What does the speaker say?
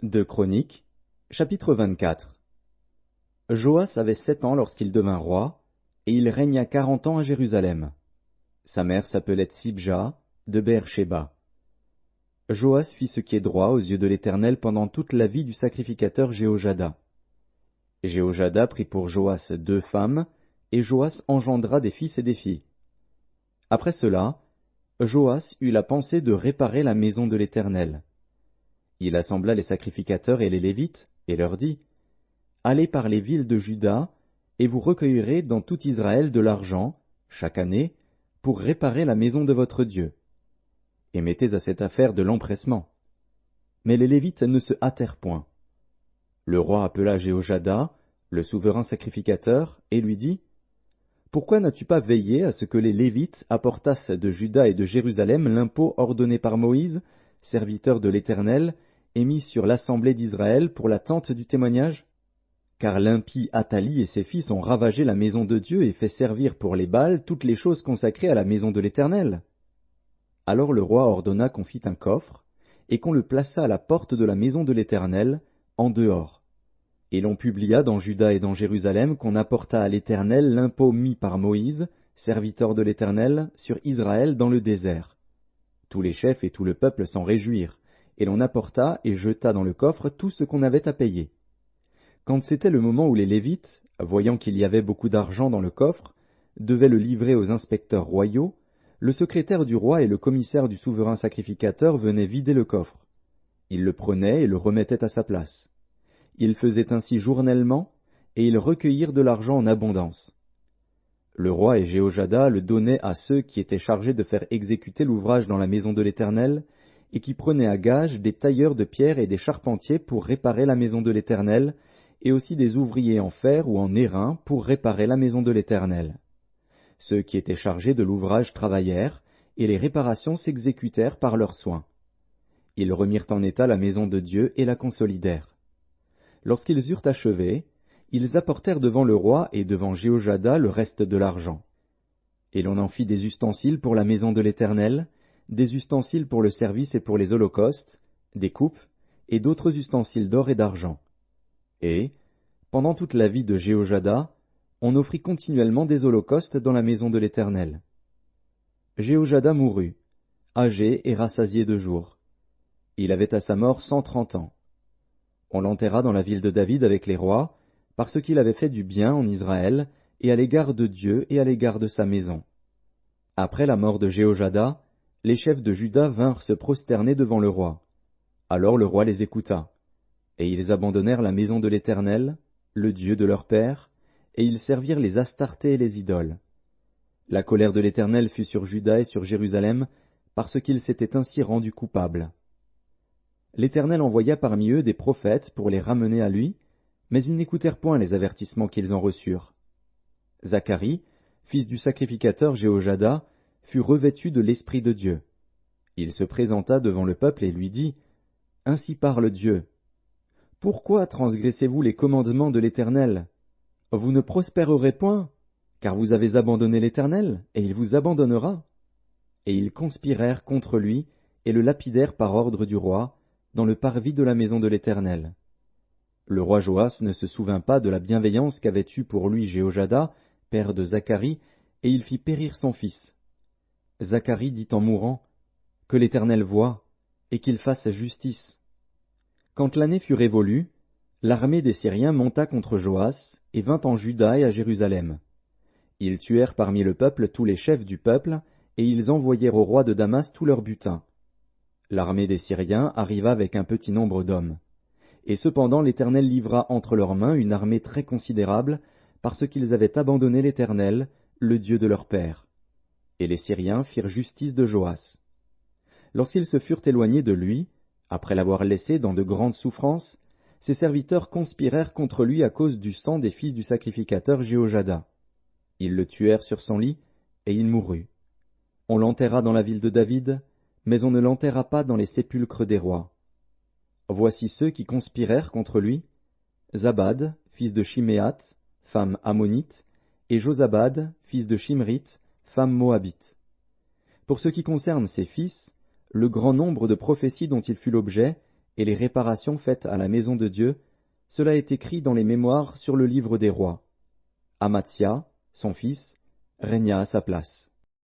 Deux Chroniques, chapitre 24. Joas avait 7 ans lorsqu'il devint roi, et il régna 40 ans à Jérusalem. Sa mère s'appelait Tsibja, de Beer-Shéba. Joas fit ce qui est droit aux yeux de l'Éternel pendant toute la vie du sacrificateur Jéhojada. Jéhojada prit pour Joas 2 femmes, et Joas engendra des fils et des filles. Après cela, Joas eut la pensée de réparer la maison de l'Éternel. Il assembla les sacrificateurs et les Lévites, et leur dit, « Allez par les villes de Juda, et vous recueillerez dans tout Israël de l'argent, chaque année, pour réparer la maison de votre Dieu. Et mettez à cette affaire de l'empressement. » Mais les Lévites ne se hâtèrent point. Le roi appela Jéhojada, le souverain sacrificateur, et lui dit, « Pourquoi n'as-tu pas veillé à ce que les Lévites apportassent de Juda et de Jérusalem l'impôt ordonné par Moïse, serviteur de l'Éternel, et mis sur l'assemblée d'Israël pour la tente du témoignage? Car l'impie Athali et ses fils ont ravagé la maison de Dieu et fait servir pour les Baals toutes les choses consacrées à la maison de l'Éternel. » Alors le roi ordonna qu'on fît un coffre, et qu'on le plaça à la porte de la maison de l'Éternel, en dehors. Et l'on publia dans Juda et dans Jérusalem qu'on apporta à l'Éternel l'impôt mis par Moïse, serviteur de l'Éternel, sur Israël dans le désert. Tous les chefs et tout le peuple s'en réjouirent, et l'on apporta et jeta dans le coffre tout ce qu'on avait à payer. Quand c'était le moment où les Lévites, voyant qu'il y avait beaucoup d'argent dans le coffre, devaient le livrer aux inspecteurs royaux, le secrétaire du roi et le commissaire du souverain sacrificateur venaient vider le coffre. Ils le prenaient et le remettaient à sa place. Ils faisaient ainsi journellement, et ils recueillirent de l'argent en abondance. Le roi et Jéhojada le donnaient à ceux qui étaient chargés de faire exécuter l'ouvrage dans la maison de l'Éternel, et qui prenaient à gage des tailleurs de pierre et des charpentiers pour réparer la maison de l'Éternel, et aussi des ouvriers en fer ou en airain pour réparer la maison de l'Éternel. Ceux qui étaient chargés de l'ouvrage travaillèrent, et les réparations s'exécutèrent par leurs soins. Ils remirent en état la maison de Dieu et la consolidèrent. Lorsqu'ils eurent achevé, ils apportèrent devant le roi et devant Jéhojada le reste de l'argent. Et l'on en fit des ustensiles pour la maison de l'Éternel, des ustensiles pour le service et pour les holocaustes, des coupes, et d'autres ustensiles d'or et d'argent. Et, pendant toute la vie de Jéhojada, on offrit continuellement des holocaustes dans la maison de l'Éternel. Jéhojada mourut, âgé et rassasié de jours. Il avait à sa mort 130 ans. On l'enterra dans la ville de David avec les rois, parce qu'il avait fait du bien en Israël, et à l'égard de Dieu et à l'égard de sa maison. Après la mort de Jéhojada, les chefs de Juda vinrent se prosterner devant le roi. Alors le roi les écouta. Et ils abandonnèrent la maison de l'Éternel, le Dieu de leur père, et ils servirent les Astartés et les idoles. La colère de l'Éternel fut sur Juda et sur Jérusalem, parce qu'ils s'étaient ainsi rendus coupables. L'Éternel envoya parmi eux des prophètes pour les ramener à lui, mais ils n'écoutèrent point les avertissements qu'ils en reçurent. Zacharie, fils du sacrificateur Jéhojada, fut revêtu de l'Esprit de Dieu. Il se présenta devant le peuple et lui dit, « Ainsi parle Dieu. Pourquoi transgressez-vous les commandements de l'Éternel? Vous ne prospérerez point, car vous avez abandonné l'Éternel, et il vous abandonnera. » Et ils conspirèrent contre lui, et le lapidèrent par ordre du roi, dans le parvis de la maison de l'Éternel. Le roi Joas ne se souvint pas de la bienveillance qu'avait eue pour lui Jéhojada, père de Zacharie, et il fit périr son fils. Zacharie dit en mourant, « Que l'Éternel voie, et qu'il fasse justice. » Quand l'année fut révolue, l'armée des Syriens monta contre Joas, et vint en Juda et à Jérusalem. Ils tuèrent parmi le peuple tous les chefs du peuple, et ils envoyèrent au roi de Damas tout leur butin. L'armée des Syriens arriva avec un petit nombre d'hommes. Et cependant l'Éternel livra entre leurs mains une armée très considérable, parce qu'ils avaient abandonné l'Éternel, le Dieu de leur père. Et les Syriens firent justice de Joas. Lorsqu'ils se furent éloignés de lui, après l'avoir laissé dans de grandes souffrances, ses serviteurs conspirèrent contre lui à cause du sang des fils du sacrificateur Jéhojada. Ils le tuèrent sur son lit, et il mourut. On l'enterra dans la ville de David, mais on ne l'enterra pas dans les sépulcres des rois. Voici ceux qui conspirèrent contre lui, Zabad, fils de Shiméat, femme ammonite, et Josabad, fils de Shimrith, femme moabite. Pour ce qui concerne ses fils, le grand nombre de prophéties dont il fut l'objet, et les réparations faites à la maison de Dieu, cela est écrit dans les mémoires sur le livre des rois. Amatzia, son fils, régna à sa place.